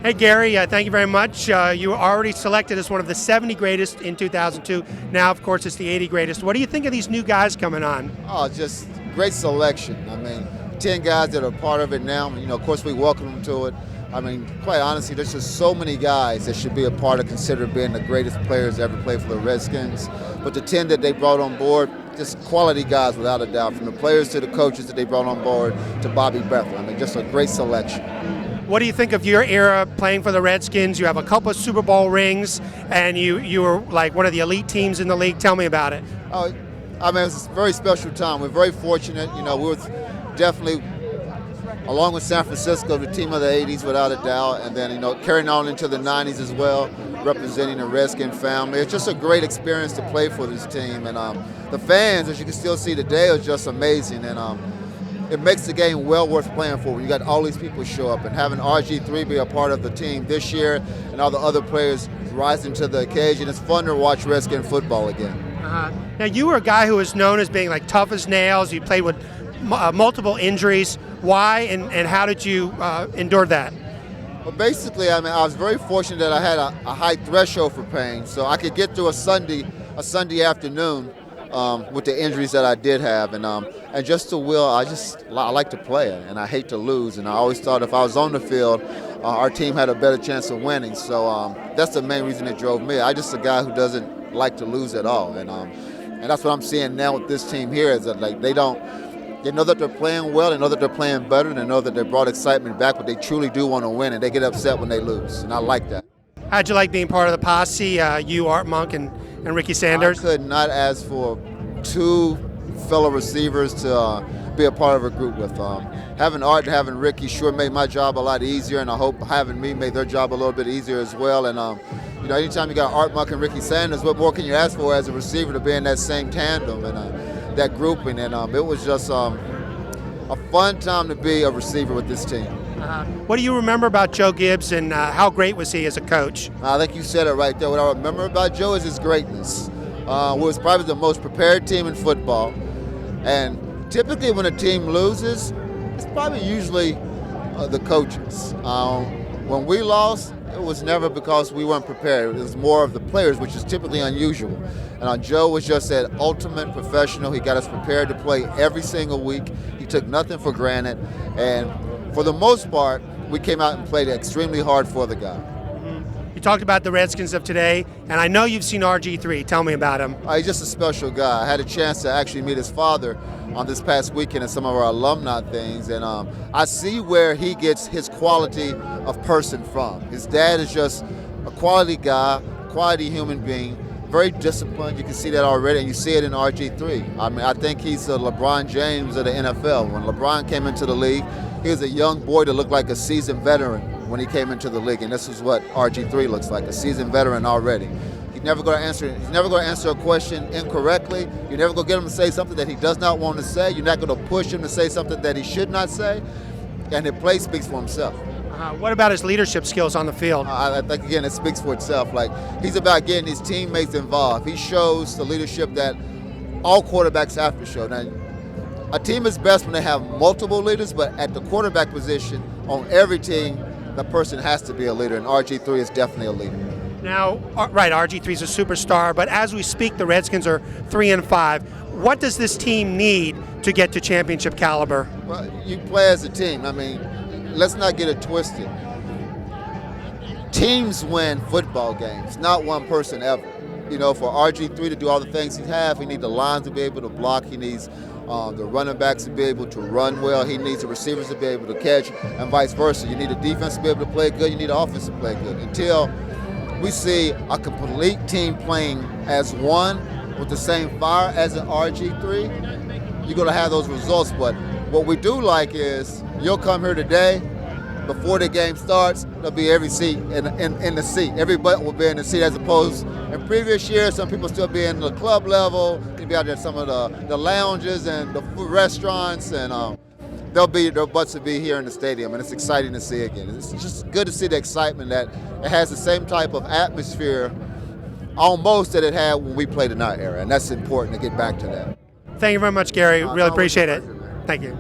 Hey Gary, thank you very much. You were already selected as one of the 70 greatest in 2002. Now, of course, it's the 80 greatest. What do you think of these new guys coming on? Oh, just great selection. I mean, 10 guys that are part of it now. You know, of course, we welcome them to it. I mean, quite honestly, there's just so many guys that should be a part of considered being the greatest players to ever play for the Redskins. But the 10 that they brought on board, just quality guys without a doubt, from the players to the coaches that they brought on board to Bobby Bethel. I mean, just a great selection. What do you think of your era playing for the Redskins? You have a couple of Super Bowl rings, and you were like one of the elite teams in the league. Tell me about it. Oh, I mean, it was a very special time. We're very fortunate. You know, we were definitely, along with San Francisco, the team of the 80s without a doubt, and then, you know, carrying on into the 90s as well, representing the Redskin family. It's just a great experience to play for this team, and the fans, as you can still see today, are just amazing, and it makes the game well worth playing for when you got all these people show up, and having RG3 be a part of the team this year and all the other players rising to the occasion. It's fun to watch Redskin football again. Now, you were a guy who was known as being like tough as nails. You played with multiple injuries. Why and how did you endure that? Well, basically, I mean, I was very fortunate that I had a high threshold for pain, so I could get through a Sunday afternoon with the injuries that I did have, and just to will, I like to play, and I hate to lose, and I always thought if I was on the field, our team had a better chance of winning. So that's the main reason it drove me. I'm just a guy who doesn't like to lose at all, and that's what I'm seeing now with this team here is that like they know that they're playing well, they know that they're playing better, and they know that they brought excitement back, but they truly do want to win, and they get upset when they lose, and I like that. How'd you like being part of the Posse, you, Art Monk, and Ricky Sanders? I could not ask for two fellow receivers to be a part of a group with. Having Art and having Ricky sure made my job a lot easier, and I hope having me made their job a little bit easier as well. And you know, anytime you got Art Monk and Ricky Sanders, what more can you ask for as a receiver to be in that same tandem and that grouping? And it was just a fun time to be a receiver with this team. What do you remember about Joe Gibbs, and how great was he as a coach? I think you said it right there. What I remember about Joe is his greatness. We was probably the most prepared team in football, and typically when a team loses, it's probably usually the coaches. When we lost, it was never because we weren't prepared. It was more of the players, which is typically unusual. And Joe was just that ultimate professional. He got us prepared to play every single week. He took nothing for granted, and for the most part, we came out and played extremely hard for the guy. You talked about the Redskins of today, and I know you've seen RG3. Tell me about him. He's just a special guy. I had a chance to actually meet his father on this past weekend at some of our alumni things, and I see where he gets his quality of person from. His dad is just a quality guy, quality human being, very disciplined. You can see that already, and you see it in RG3. I mean, I think he's the LeBron James of the NFL. When LeBron came into the league, he was a young boy that looked like a seasoned veteran when he came into the league, and this is what RG3 looks like, a seasoned veteran already. He's never going to answer a question incorrectly. You're never going to get him to say something that he does not want to say. You're not going to push him to say something that he should not say, and the play speaks for himself. What about his leadership skills on the field? I think, again, it speaks for itself. Like, he's about getting his teammates involved. He shows the leadership that all quarterbacks have to show. Now, a team is best when they have multiple leaders, but at the quarterback position, on every team, the person has to be a leader, and RG3 is definitely a leader. Now, right, RG3 is a superstar, but as we speak, the Redskins are 3-5. What does this team need to get to championship caliber? Well, you play as a team. I mean, let's not get it twisted. Teams win football games, not one person ever. You know, for RG3 to do all the things he needs the lines to be able to block. He needs the running backs to be able to run well. He needs the receivers to be able to catch, and vice versa. You need the defense to be able to play good. You need the offense to play good. Until we see a complete team playing as one with the same fire as an RG3, you're going to have those results. But what we do like is you'll come here today, before the game starts, there'll be every seat in the seat. Every butt will be in the seat, as opposed in previous years, some people still be in the club level. They'll be out there at some of the lounges and the food restaurants, and their butts will be here in the stadium, and it's exciting to see again. It's just good to see the excitement that it has the same type of atmosphere almost that it had when we played in our era, and that's important to get back to that. Thank you very much, Gary. Really appreciate it. Thank you.